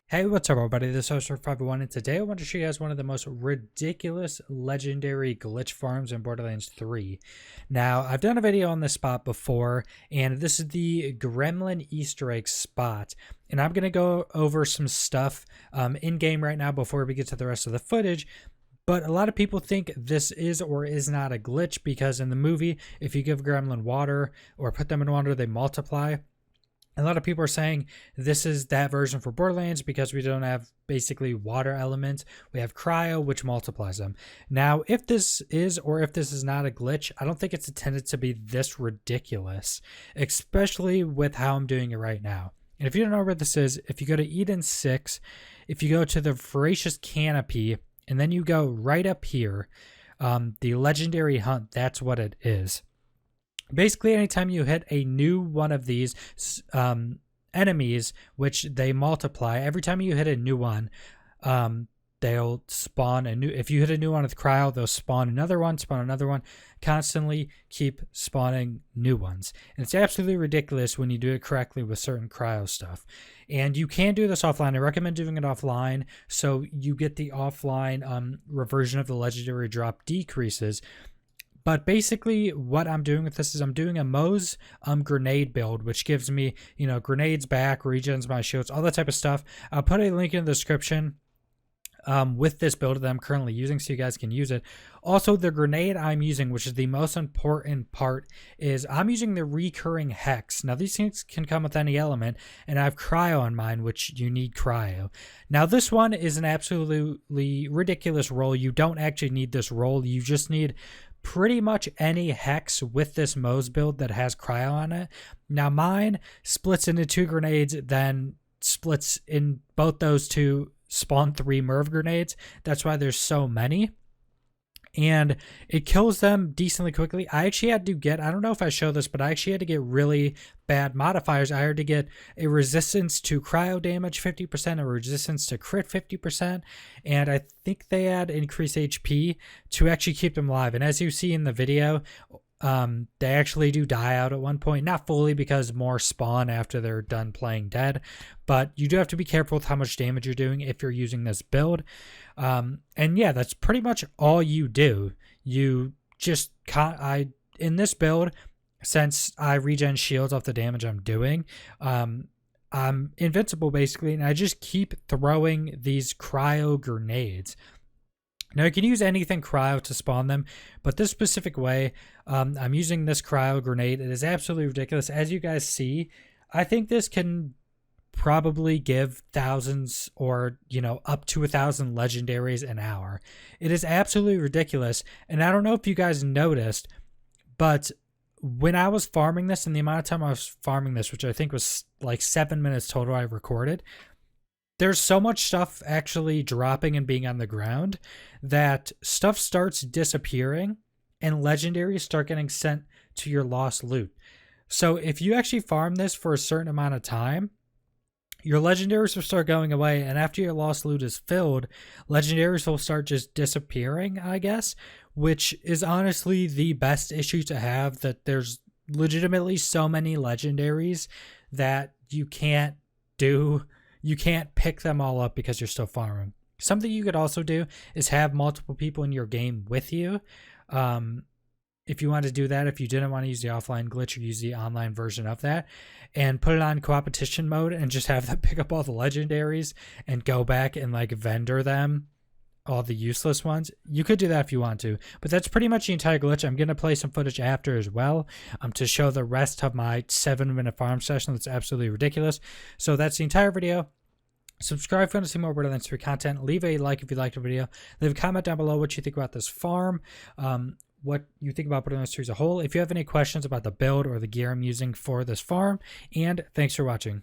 Hey, what's up everybody, this is host 501 and today I want to show you guys one of the most ridiculous legendary glitch farms in Borderlands 3. Now, I've done a video on this spot before, and this is the Gremlin Easter egg spot. And I'm going to go over some stuff in-game right now before we get to the rest of the footage. But a lot of people think this is or is not a glitch because in the movie, if you give Gremlin water or put them in water, they multiply. A lot of people are saying this is that version for Borderlands because we don't have basically water elements. We have cryo, which multiplies them. Now, if this is or if this is not a glitch, I don't think it's intended to be this ridiculous, especially with how I'm doing it right now. And if you don't know where this is, if you go to Eden 6, if you go to the Voracious Canopy, and then you go right up here, the Legendary Hunt, that's what it is. Basically, anytime you hit a new one of these enemies, which they multiply, every time you hit a new one, they'll spawn a new. If you hit a new one with cryo, they'll spawn another one, constantly keep spawning new ones. And it's absolutely ridiculous when you do it correctly with certain cryo stuff. And you can do this offline. I recommend doing it offline so you get the offline reversion of the legendary drop decreases. But basically what I'm doing with this is I'm doing a Moe's grenade build, which gives me, grenades back, regens my shields, all that type of stuff. I'll put a link in the description with this build that I'm currently using so you guys can use it. Also, the grenade I'm using, which is the most important part, is I'm using the recurring hex. Now, these things can come with any element, and I have cryo on mine, which you need cryo. Now, this one is an absolutely ridiculous roll. You don't actually need this roll. You just need pretty much any hex with this Moe's build that has cryo on it. Now mine splits into 2 grenades, then splits in both those two, spawn 3 Merv grenades. That's why there's so many. And it kills them decently quickly. I actually had to get, I don't know if I show this, but I actually had to get really bad modifiers. I had to get a resistance to cryo damage 50%, a resistance to crit 50%, and I think they add increased HP to actually keep them alive. And as you see in the video, they actually do die out at one point, not fully because more spawn after they're done playing dead, but you do have to be careful with how much damage you're doing if you're using this build. And yeah, that's pretty much all you do. You just in this build, since I regen shields off the damage I'm doing, I'm invincible basically, and I just keep throwing these cryo grenades. Now, you can use anything cryo to spawn them, but this specific way, I'm using this cryo grenade. It is absolutely ridiculous. As you guys see, I think this can probably give thousands or, up to 1,000 legendaries an hour. It is absolutely ridiculous, and I don't know if you guys noticed, but when I was farming this, and the amount of time I was farming this, which I think was like 7 minutes total I recorded, there's so much stuff actually dropping and being on the ground that stuff starts disappearing and legendaries start getting sent to your lost loot. So if you actually farm this for a certain amount of time, your legendaries will start going away, and after your lost loot is filled, legendaries will start just disappearing, I guess, which is honestly the best issue to have, that there's legitimately so many legendaries that you can't pick them all up because you're still farming. Something you could also do is have multiple people in your game with you. If you want to do that, if you didn't want to use the offline glitch or use the online version of that, and put it on competition mode and just have them pick up all the legendaries and go back and like vendor them, all the useless ones. You could do that if you want to, but that's pretty much the entire glitch. I'm going to play some footage after as well to show the rest of my 7-minute farm session. That's absolutely ridiculous. So that's the entire video. Subscribe if you want to see more Borderlands 3 content. Leave a like if you liked the video. Leave a comment down below what you think about this farm, what you think about Borderlands 3 as a whole. If you have any questions about the build or the gear I'm using for this farm, and thanks for watching.